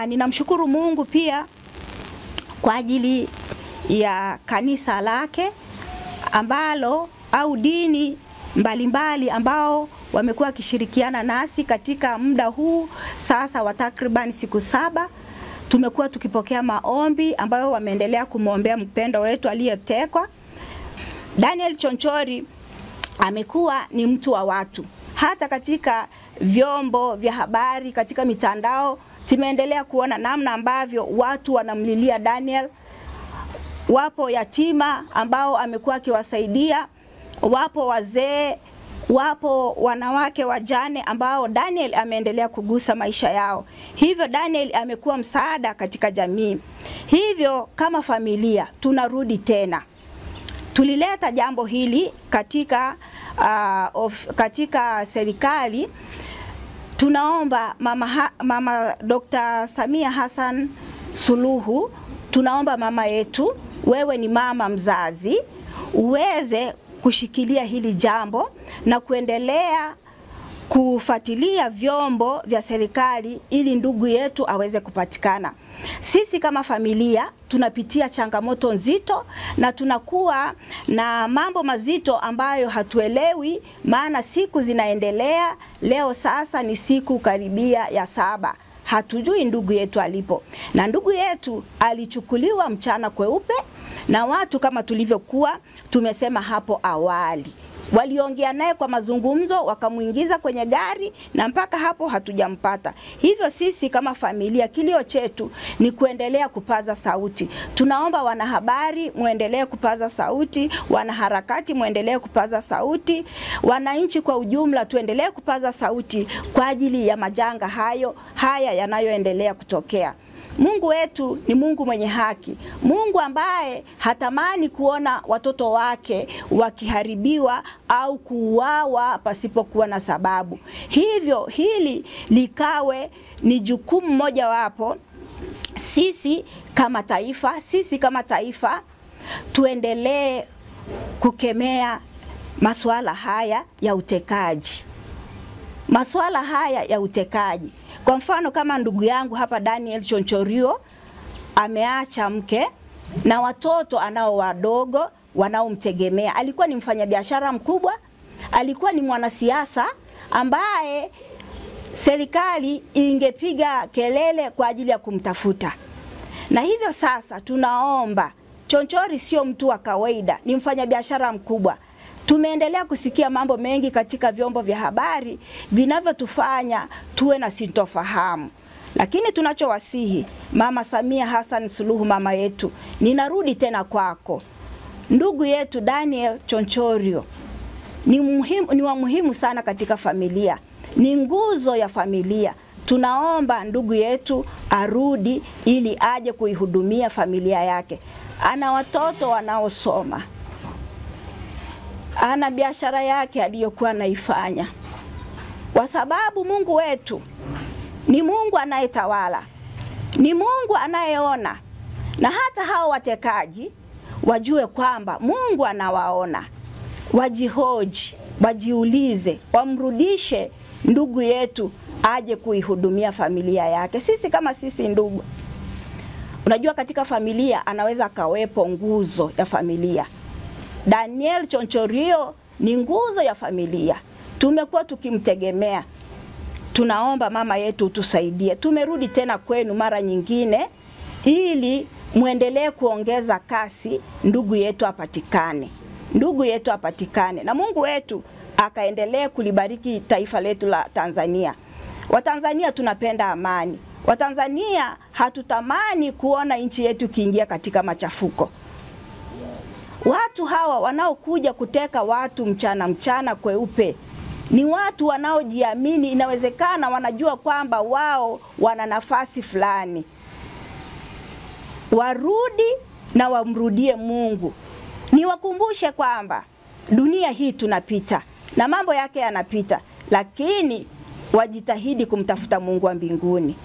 Ninamshukuru Mungu pia kwa ajili ya kanisa lake ambalo au dini mbalimbali ambao wamekuwa wakishirikiana nasi katika muda huu sasa wa takriban siku 7. Tumekuwa tukipokea maombi ambayo wameendelea kumwombea mpendo wetu aliyetekwa. Daniel Chonchori amekuwa ni mtu wa watu. Hata katika vyombo vya habari, katika mitandao, tumeendelea kuona namna ambavyo watu wanamlilia Daniel. Wapo yatima ambao amekuwa akiwasaidia, wapo wazee, wapo wanawake wajane ambao Daniel ameendelea kugusa maisha yao. Hivyo Daniel amekuwa msaada katika jamii. Hivyo kama familia tunarudi tena. Tulileta jambo hili katika serikali. Tunaomba mama Dr. Samia Hassan Suluhu, tunaomba mama yetu, wewe ni mama mzazi, uweze kushikilia hili jambo na kuendelea kufuatilia vyombo vya serikali ili ndugu yetu aweze kupatikana. Sisi kama familia tunapitia changamoto nzito na tunakuwa na mambo mazito ambayo hatuelewi, maana siku zinaendelea. Leo sasa ni siku karibia ya 7. Hatujui ndugu yetu alipo. Na ndugu yetu alichukuliwa mchana kweupe na watu kama tulivyokuwa tumesema hapo awali. Waliongea naye kwa mazungumzo, wakamuingiza kwenye gari na mpaka hapo hatujampata. Hivyo sisi kama familia kilio chetu ni kuendelea kupaza sauti. Tunaomba wanahabari muendelee kupaza sauti, wanaharakati muendelee kupaza sauti, wananchi kwa ujumla tuendelee kupaza sauti kwa ajili ya majanga haya yanayoendelea kutokea. Mungu wetu ni Mungu mwenye haki. Mungu ambaye hatamani kuona watoto wake wakiharibiwa au kuuawa pasipokuwa na sababu. Hivyo hili likawe ni jukumu moja wapo sisi kama taifa tuendelee kukemea masuala haya ya utekaji. Masuala haya ya utekaji. Kwa mfano kama ndugu yangu hapa Daniel Chonchorio ameacha mke na watoto anao wadogo wanaomtegemea. Alikuwa ni mfanyabiashara mkubwa, alikuwa ni mwanasiasa ambaye serikali ingepiga kelele kwa ajili ya kumtafuta. Na hivyo sasa tunaomba, Chonchori sio mtu wa kawaida, ni mfanyabiashara mkubwa. Tumeendelea kusikia mambo mengi katika vyombo vya habari vinavyotufanya tuwe na sintofahamu. Lakini tunachowasihi Mama Samia Hassan Suluhu, mama yetu, ninarudi tena kwako. Ndugu yetu Daniel Chonchorio ni wa muhimu sana katika familia. Ni nguzo ya familia. Tunaomba ndugu yetu arudi ili aje kuihudumia familia yake. Ana watoto wanaosoma. Ana biashara yake aliyokuwa anaifanya. Kwa sababu Mungu wetu ni Mungu anayetawala. Ni Mungu anayeona. Na hata hao watekaji wajue kwamba Mungu anawaona. Wajihoji, wajiulize, wamrudishe ndugu yetu aje kuihudumia familia yake. Sisi ndugu. Unajua katika familia anaweza kawepo nguzo ya familia. Daniel Chonchorio ni nguzo ya familia. Tumekuwa tukimtegemea. Tunaomba mama yetu tusaidie. Tumerudi tena kwenu mara nyingine ili muendelee kuongeza kasi ndugu yetu apatikane. Ndugu yetu apatikane na Mungu wetu akaendelee kulibariki taifa letu la Tanzania. Watanzania tunapenda amani. Watanzania hatutamani kuona nchi yetu kiingia katika machafuko. Watu hawa wanaokuja kuteka watu mchana kweupe ni watu wanaojiamini. Inawezekana wanajua kwamba wao wana nafasi fulani. Warudi na wamrudie Mungu. Niwakumbushe kwamba dunia hii tunapita na mambo yake yanapita, lakini wajitahidi kumtafuta Mungu wa mbinguni.